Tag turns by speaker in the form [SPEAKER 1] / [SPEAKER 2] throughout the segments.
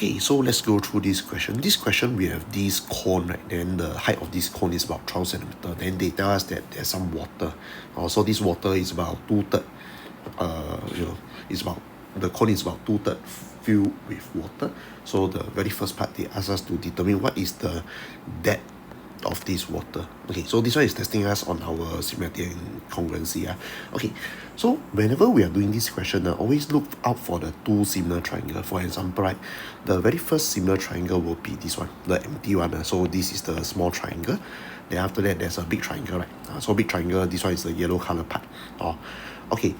[SPEAKER 1] Okay, so let's go through this question. This question, we have this cone, right? Then the height of this cone is about 12 centimeter. Then they tell us that there's some water. So this water is about 2/3. It's about, the cone is about 2/3 filled with water. So the very first part, they ask us to determine what is the depth of this water. Okay, so this one is testing us on our similarity and congruency. Okay, so whenever we are doing this question, always look out for the two similar triangle. For example, right, the very first similar triangle will be this one, the empty one. So this is the small triangle. Then after that, there's a big triangle, right? So big triangle, this one is the yellow color part. Okay,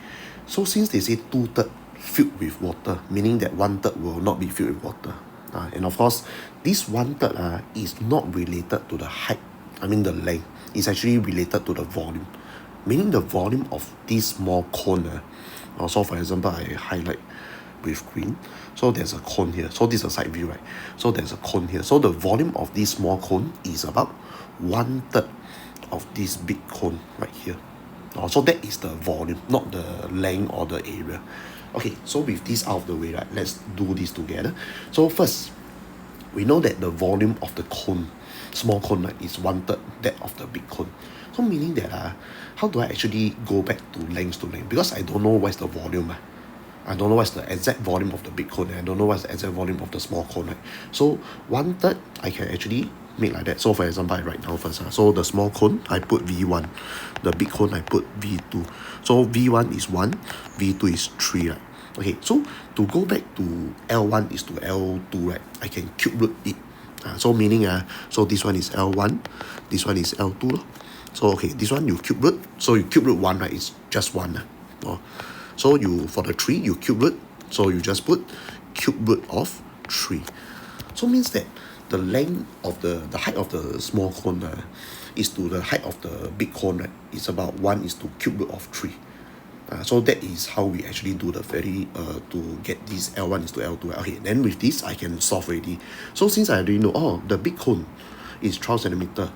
[SPEAKER 1] so since they say 2/3 filled with water, meaning that 1/3 will not be filled with water. And of course, this 1/3 is not related to the height, I mean the length. It's actually related to the volume, meaning the volume of this small cone. So for example, I highlight with green. So there's a cone here. So this is a side view, right? So there's a cone here. So the volume of this small cone is about 1/3 of this big cone right here. So that is the volume, not the length or the area. Okay, so with this out of the way, right, let's do this together. So first, we know that the volume of the cone, small cone, right, is 1/3 that of the big cone. So meaning that how do I actually go back to length? Because I don't know what's the volume. I don't know what's the exact volume of the big cone. I don't know what's the exact volume of the small cone. Right? So 1/3, I can actually make like that. So for example, I write down first. So the small cone, I put V1. The big cone, I put V2. So V1 is 1, V2 is 3, right? Okay, so to go back to L1 is to L2, right? I can cube root it. So meaning, so this one is L1, this one is L2. So okay, this one you cube root. So you cube root 1, right? It's just 1. So you, for the 3, you cube root. So you just put cube root of 3. So means that the length of the height of the small cone is to the height of the big cone, right? It's about 1 is to cube root of 3. So that is how we actually do the very to get this L1 is to L2. Okay, then with this I can solve already. So since I already know, the big cone is 12 centimeter.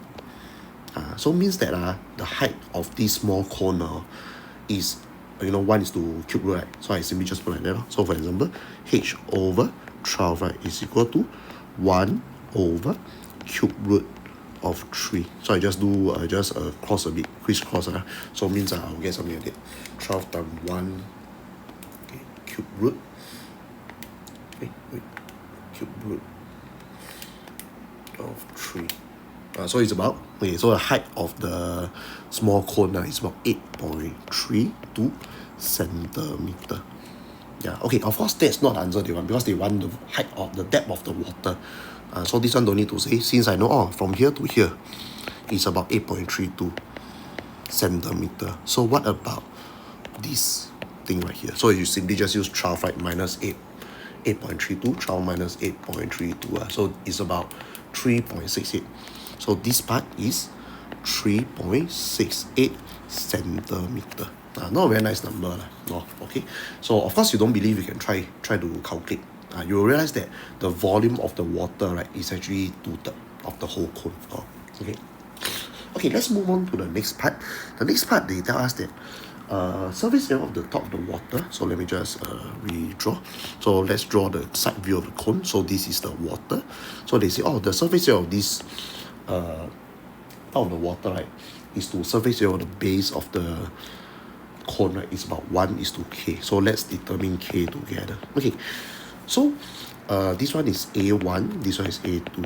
[SPEAKER 1] So means that the height of this small cone is 1 is to cube root, right? So I simply just put like that. So for example, h over 12, right, is equal to 1 over cube root of 3. So I just do cross a bit, crisscross. So means I'll get something like that. 12 times 1, okay, cube root. Okay, cube root of 3. So it's about, okay, so the height of the small cone is about 8.32 centimeter. Yeah, okay, of course that's not the answer they want, because they want the height of the depth of the water. So this one don't need to say, since I know from here to here is about 8.32 centimeter. So what about this thing right here? So you simply just use 12, right, minus 8.32, 12 minus 8.32. So it's about 3.68. So this part is 3.68 centimeter. Not a very nice number. Okay. So of course you don't believe, you can try to calculate. You will realize that the volume of the water, right, is actually 2/3 of the whole cone. Okay, let's move on to the next part. The next part, they tell us that surface area of the top of the water. So let me just redraw. So let's draw the side view of the cone. So this is the water. So they say, the surface area of this top of the water, right, is to surface area of the base of the cone, right, is about 1 is to K. So let's determine K together. Okay, so this one is A1, this one is A2.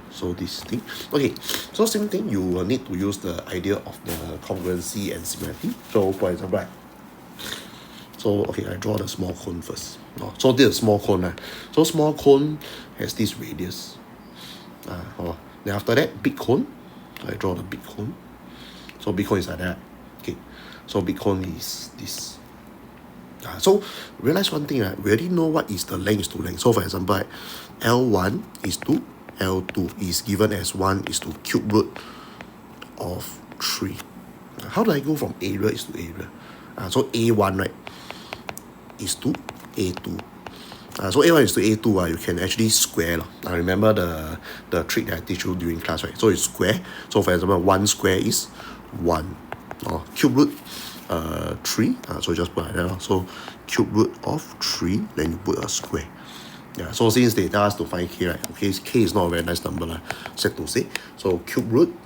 [SPEAKER 1] So this thing. Okay, so same thing, you will need to use the idea of the congruency and similarity. So for example, so okay, I draw the small cone first. So this is small cone. So small cone has this radius. Then after that, big cone, I draw the big cone. So big cone is like that. Okay, so big cone is this. So realize one thing, we already know what is the length to length. So for example, L1 is to L2 is given as 1 is to cube root of 3. How do I go from area is to area? So A1, right, is to A2. So A1 is to A2, you can actually square. Remember the trick that I teach you during class, right? So it's square. So for example, 1 square is 1. Cube root 3. So just put like that. So cube root of 3, then you put a square. Yeah, so since they tell us to find k, right? Okay, k is not a very nice number, sad to say. So cube root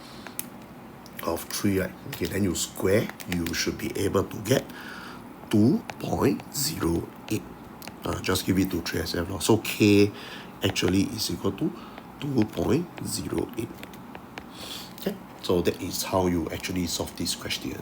[SPEAKER 1] of 3, right? Okay, then you square, you should be able to get 2.08. Just give it to 3SF. So k actually is equal to 2.08. Okay, so that is how you actually solve this question.